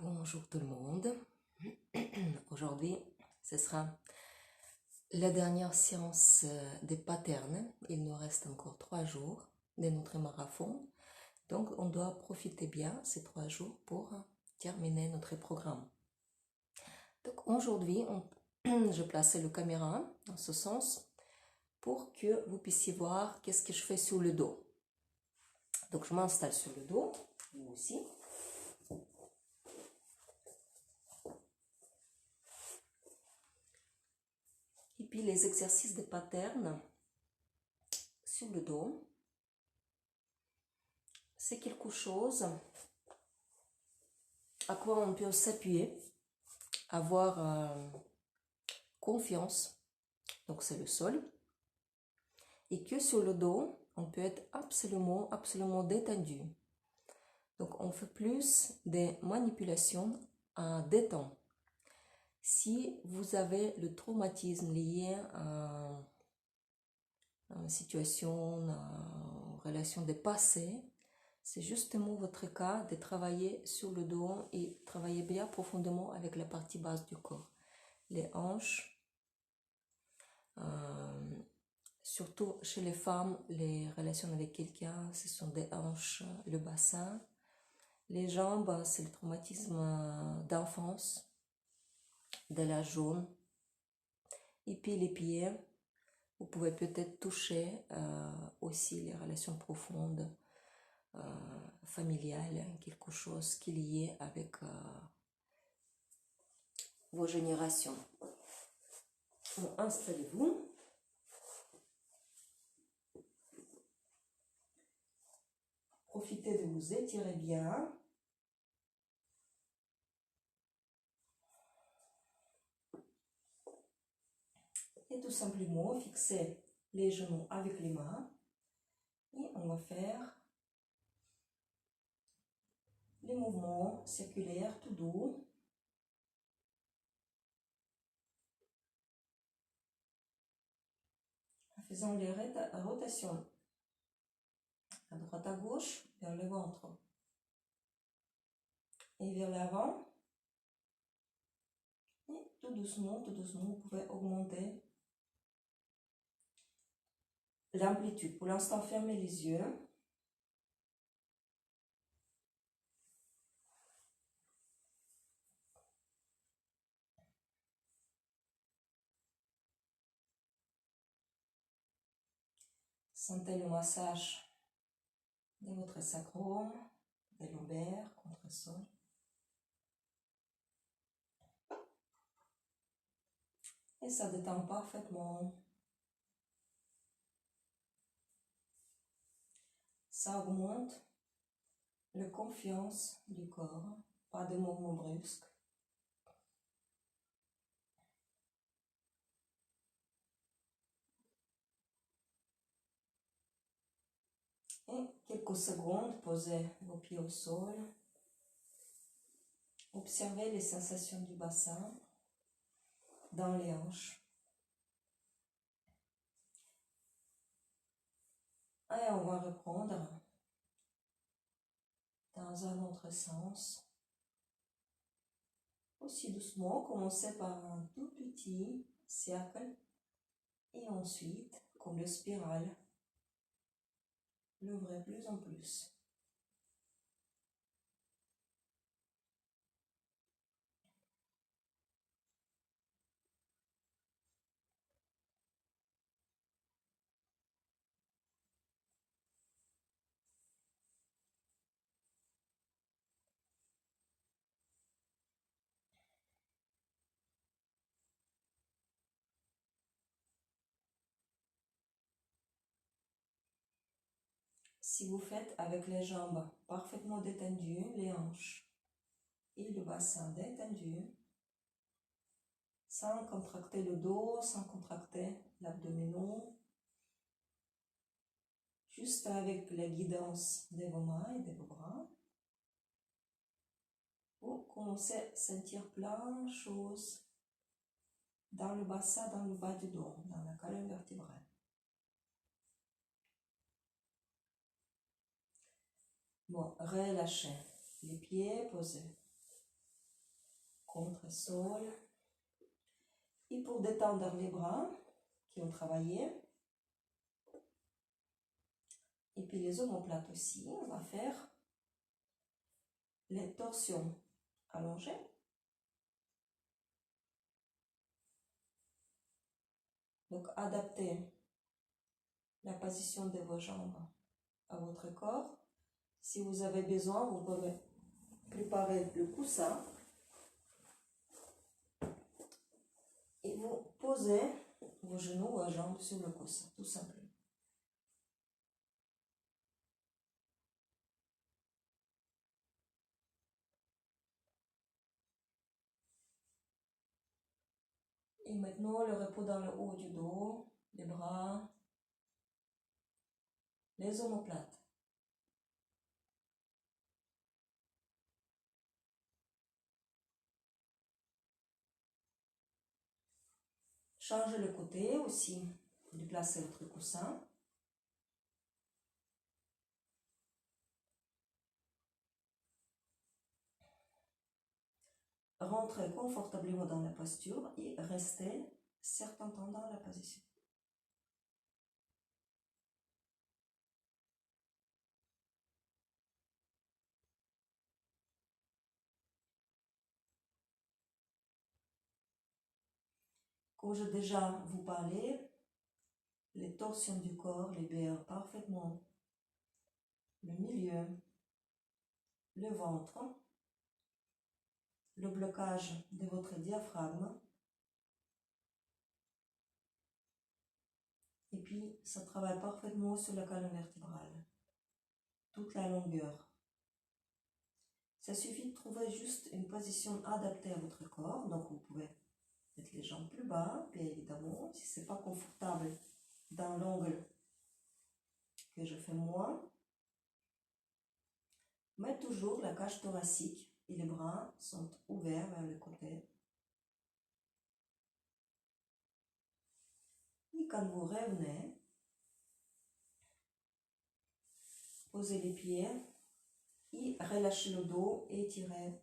Bonjour tout le monde. Aujourd'hui, ce sera la dernière séance des patterns. Il nous reste encore 3 jours de notre marathon. Donc, on doit profiter bien ces 3 jours pour terminer notre programme. Donc, aujourd'hui, je plaçais le caméra dans ce sens pour que vous puissiez voir qu'est-ce que je fais sur le dos. Donc, je m'installe sur le dos, vous aussi. Et puis les exercices de patterns sur le dos, c'est quelque chose à quoi on peut s'appuyer, avoir confiance, donc c'est le sol, et que sur le dos, on peut être absolument détendu. Donc on fait plus des manipulations à détendre. Si vous avez le traumatisme lié à une situation, à une relation de passé, c'est justement votre cas de travailler sur le dos et travailler bien profondément avec la partie basse du corps. Les hanches, surtout chez les femmes, les relations avec quelqu'un, ce sont des hanches, le bassin. Les jambes, c'est le traumatisme d'enfance, de l'âge jaune. Et puis les pieds, vous pouvez peut-être toucher aussi les relations profondes, familiales, quelque chose qui est lié avec vos générations. Bon, installez-vous. Profitez de vous étirer bien. Et tout simplement fixer les genoux avec les mains. Et on va faire les mouvements circulaires tout doux. En faisant les rotations à droite à gauche vers le ventre et vers l'avant. Et tout doucement, vous pouvez augmenter l'amplitude. Pour l'instant, fermez les yeux. Sentez le massage de votre sacrum, des lombaires, contre le sol. Et ça détend parfaitement. Ça augmente la confiance du corps, pas de mouvements brusques. Et quelques secondes, posez vos pieds au sol. Observez les sensations du bassin dans les hanches. Et on va reprendre dans un autre sens. Aussi doucement, commencez par un tout petit cercle et ensuite, comme le spirale, l'ouvrez plus en plus. Si vous faites avec les jambes parfaitement détendues, les hanches et le bassin détendu, sans contracter le dos, sans contracter l'abdomen, juste avec la guidance de vos mains et de vos bras, vous commencez à sentir plein de choses dans le bassin, dans le bas du dos, dans la colonne vertébrale. Bon, relâchez les pieds, posez contre le sol. Et pour détendre les bras qui ont travaillé, et puis les omoplates aussi, on va faire les torsions allongées. Donc, adaptez la position de vos jambes à votre corps. Si vous avez besoin, vous pouvez préparer le coussin et vous posez vos genoux ou vos jambes sur le coussin, tout simplement. Et maintenant, le repos dans le haut du dos, les bras, les omoplates. Changez le côté aussi, déplacez votre coussin. Rentrez confortablement dans la posture et restez certain temps dans la position. Comme j'ai déjà vous parlé, les torsions du corps libèrent parfaitement le milieu, le ventre, le blocage de votre diaphragme. Et puis, ça travaille parfaitement sur la colonne vertébrale, toute la longueur. Ça suffit de trouver juste une position adaptée à votre corps. Donc, vous pouvez mettre les jambes plus bas, bien évidemment. Si ce n'est pas confortable dans l'angle que je fais moi, mais toujours la cage thoracique et les bras sont ouverts vers le côté. Et quand vous revenez, posez les pieds et relâchez le dos et étirez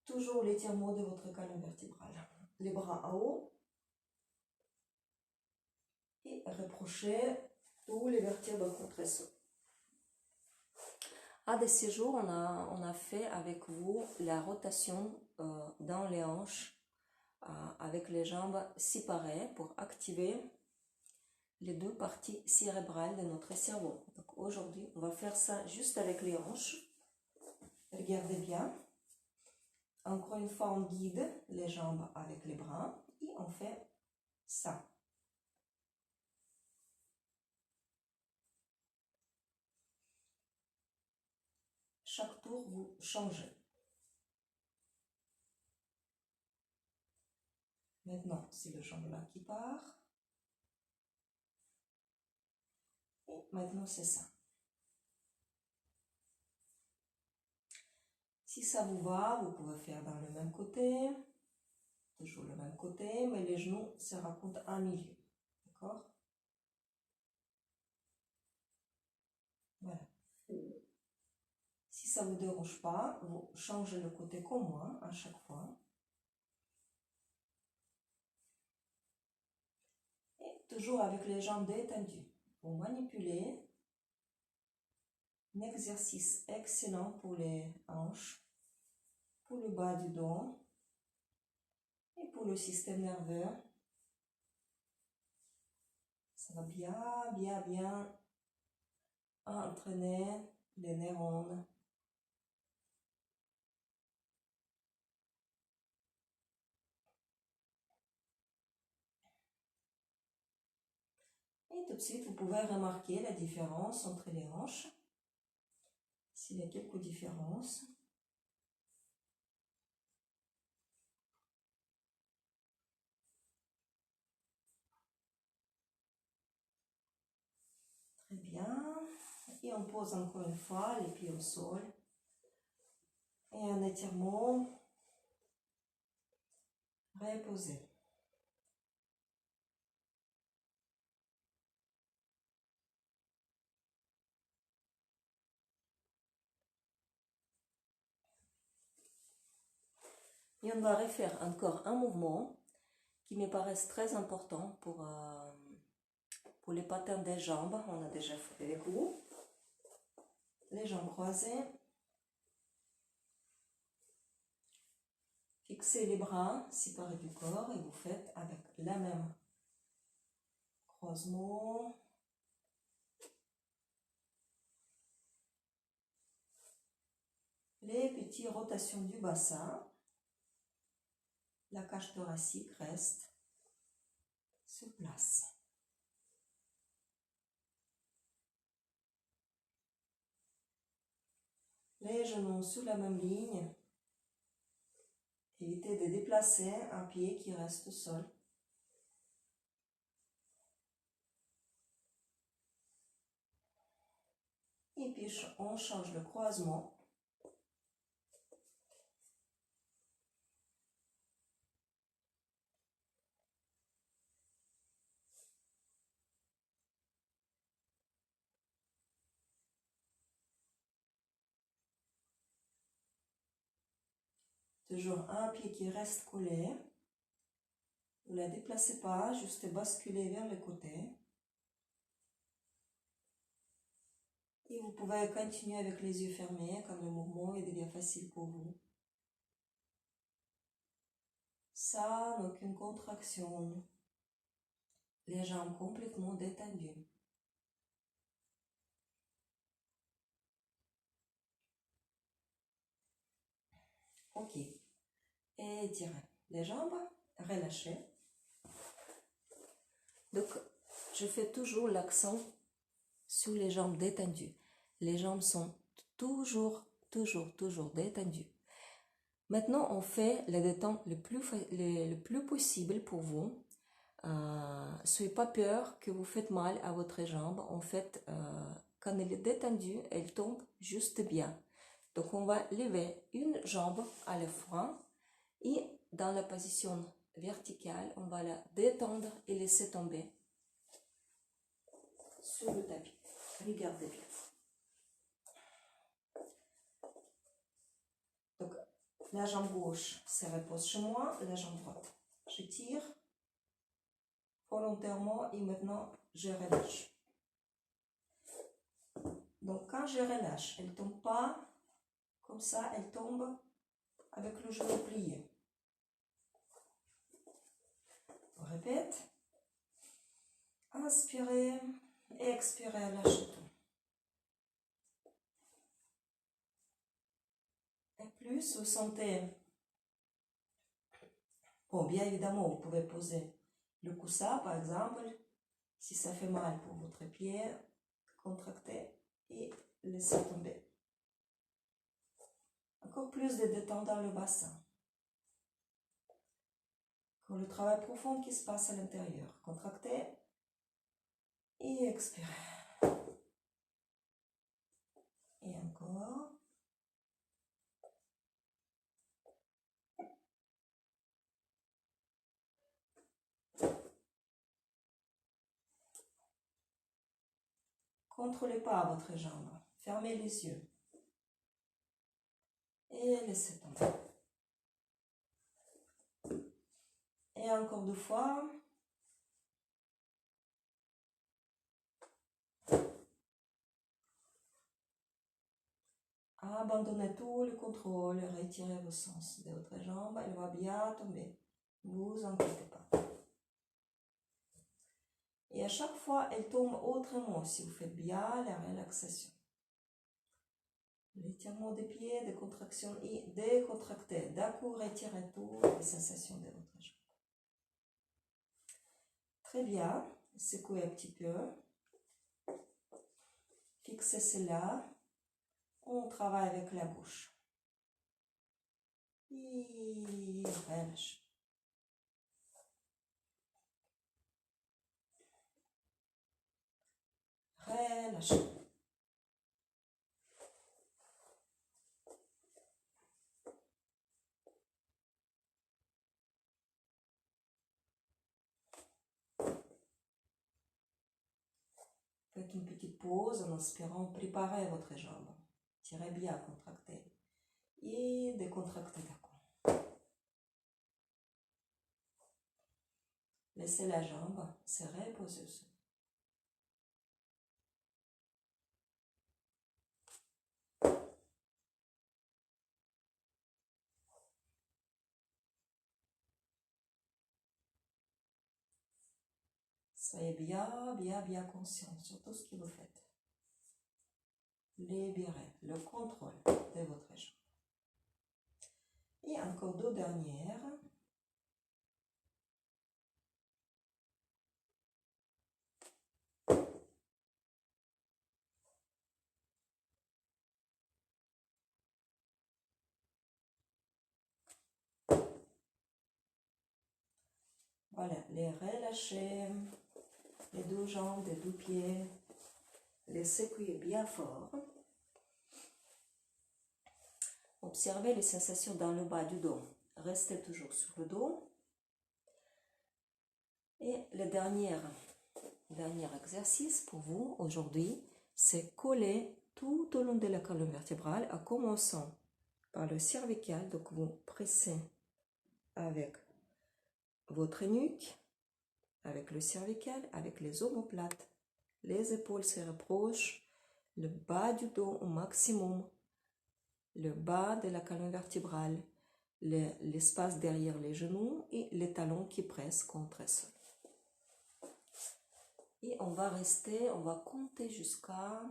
toujours l'étirement de votre colonne vertébrale. Les bras en haut et rapprochez tous les vertèbres contre le sol. À de ces jours, on a fait avec vous la rotation dans les hanches avec les jambes séparées pour activer les deux parties cérébrales de notre cerveau. Donc aujourd'hui, on va faire ça juste avec les hanches. Regardez bien. Encore une fois, on guide les jambes avec les bras et on fait ça. Chaque tour, vous changez. Maintenant, c'est le jambe-là qui part. Et maintenant, c'est ça. Si ça vous va, vous pouvez faire dans le même côté. Toujours le même côté, mais les genoux se racontent à milieu. D'accord? Voilà. Si ça ne vous dérange pas, vous changez le côté comme moi à chaque fois. Et toujours avec les jambes détendues. Vous manipulez. Un exercice excellent pour les hanches, pour le bas du dos et pour le système nerveux. Ça va bien entraîner les neurones. Et tout de suite, vous pouvez remarquer la différence entre les hanches. S'il y a quelques différences. Très bien. Et on pose encore une fois les pieds au sol. Et un étirement. Reposez. Et on va refaire encore un mouvement qui me paraît très important pour les patterns des jambes. On a déjà fait avec vous. Les jambes croisées. Fixez les bras séparés du corps et vous faites avec la même croisement. Les petites rotations du bassin. La cage thoracique reste sur place. Les genoux sur la même ligne. Évitez de déplacer un pied qui reste au sol. Et puis on change le croisement. Toujours un pied qui reste collé. Ne la déplacez pas, juste basculez vers le côté. Et vous pouvez continuer avec les yeux fermés, comme le mouvement est devient facile pour vous. Sans aucune contraction. Les jambes complètement détendues. Ok. Étirez les jambes, relâchez. Donc, je fais toujours l'accent sur les jambes détendues. Les jambes sont toujours détendues. Maintenant, on fait la détente le plus possible pour vous. Soyez pas peur que vous faites mal à votre jambe. En fait, quand elle est détendue, elle tombe juste bien. Donc, on va lever une jambe à la fois et dans la position verticale, on va la détendre et laisser tomber sur le tapis. Regardez bien. Donc, la jambe gauche se repose sur moi, la jambe droite. Je tire volontairement et maintenant je relâche. Donc, quand je relâche, elle ne tombe pas comme ça, elle tombe avec le genou plié. On répète. Inspirez, expirez, lâchez tout. Et plus vous sentez, bon, bien évidemment, vous pouvez poser le coussin, par exemple, si ça fait mal pour votre pied, contractez et laissez tomber. Encore plus de détente dans le bassin. Encore le travail profond qui se passe à l'intérieur. Contractez et expirez. Et encore. Contrôlez pas votre jambe. Fermez les yeux. Et laissez tomber. Et encore 2 fois. Abandonnez tout le contrôle, retirez vos sens de votre jambe, elle va bien tomber. Ne vous inquiétez pas. Et à chaque fois, elle tombe autrement si vous faites bien la relaxation. L'étirement des pieds, des contractions et décontractez. D'un coup, retirez toutes les sensations de votre jambe. Très bien. Secouez un petit peu. Fixez cela. On travaille avec la bouche. Et relâche. Relâche. Faites une petite pause en inspirant, préparez votre jambe. Tirez bien, contractez. Et décontractez d'un coup. Laissez la jambe se reposer au sol. Soyez bien conscient sur tout ce que vous faites. Libérez le contrôle de votre jambe. Et encore 2 dernières. Voilà, les relâcher, les 2 jambes, les 2 pieds, les secouer bien fort. Observez les sensations dans le bas du dos. Restez toujours sur le dos. Et le dernier exercice pour vous aujourd'hui, c'est coller tout au long de la colonne vertébrale, en commençant par le cervical. Donc vous pressez avec votre nuque, avec le cervical, avec les omoplates. Les épaules se rapprochent, le bas du dos au maximum, le bas de la colonne vertébrale, l'espace derrière les genoux et les talons qui pressent contre le sol. Et on va compter jusqu'à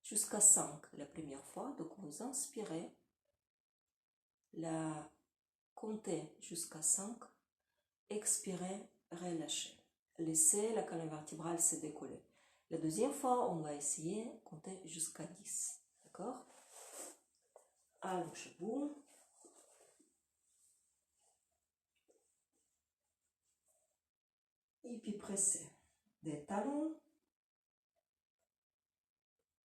5 la première fois. Donc vous inspirez, comptez jusqu'à 5, expirez, relâchez. Laissez la colonne vertébrale se décoller. La deuxième fois, on va essayer de compter jusqu'à 10. D'accord? Allongez-vous. Et puis pressez des talons,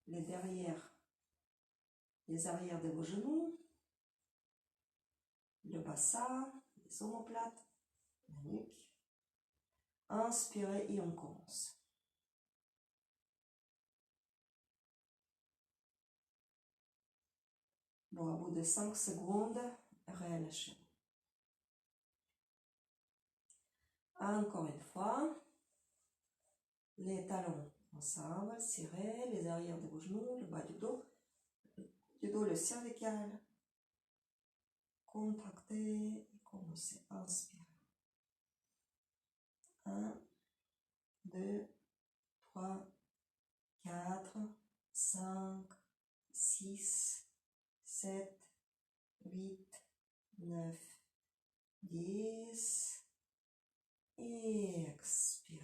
les arrières de vos genoux, le bassin, les omoplates, la nuque. Inspirez et on commence. Bon, au bout de 5 secondes, relâchez. Encore une fois, les talons ensemble, serrez les arrières de vos genoux, le bas du dos, le cervical. Contractez et commencez à inspirer. 1, 2, 3, 4, 5, 6, 7, 8, 9, 10 et expirez.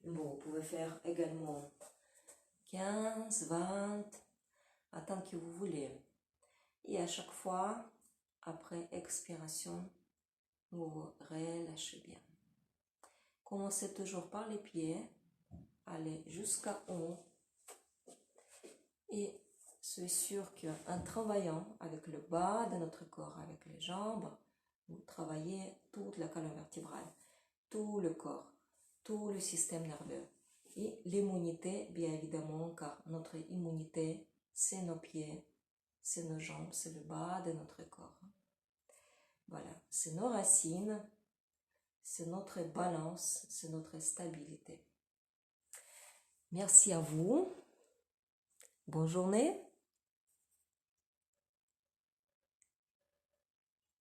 Bon, vous pouvez faire également 15, 20, à tant que vous voulez. Et à chaque fois, après expiration, vous relâchez bien. Commencez toujours par les pieds, allez jusqu'à haut. Et soyez sûr qu'en travaillant avec le bas de notre corps, avec les jambes, vous travaillez toute la colonne vertébrale, tout le corps, tout le système nerveux. Et l'immunité, bien évidemment, car notre immunité, c'est nos pieds, c'est nos jambes, c'est le bas de notre corps. Voilà, c'est nos racines, c'est notre balance, c'est notre stabilité. Merci à vous. Bonne journée.